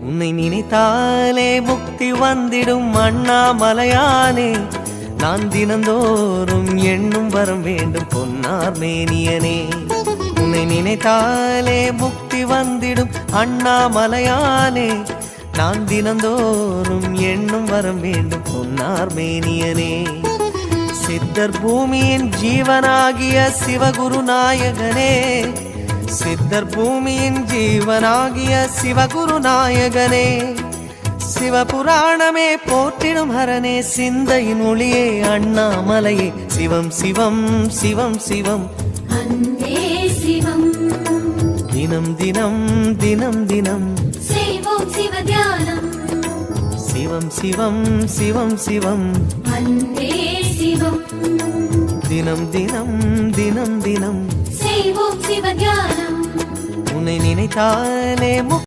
உன்னை நினைத்தாலே முக்தி வந்திடும் அண்ணாமலையானே. நான் தினந்தோறும் எண்ணும் வரம் வேண்டும் பொன்னார் மேனியனே. உன்னை நினைத்தாலே முக்தி வந்திடும் அண்ணாமலையானே. நான் தினந்தோறும் எண்ணும் வரம் வேண்டும் பொன்னார் மேனியனே. சித்தர் பூமியின் ஜீவனாகிய சிவகுரு நாயகனே. சித்தர் பூமியின் ஜீவனாகிய சிவகுரு நாயகனே. சிவபுராணமே போற்றிடும் ஹரனே. சிந்தையின் ஒளியே அண்ணாமலையே. சிவம் சிவம் சிவம் சிவம் அன்பே சிவம். தினம் தினம் தினம் தினம் செய்வோம் சிவ தியானம். சிவம் சிவம் சிவம் சிவம் அன்பே சிவம். தினம் தினம் தினம் தினம் செய்வோம் சிவ தியானம். உன்னை நினைத்தாலே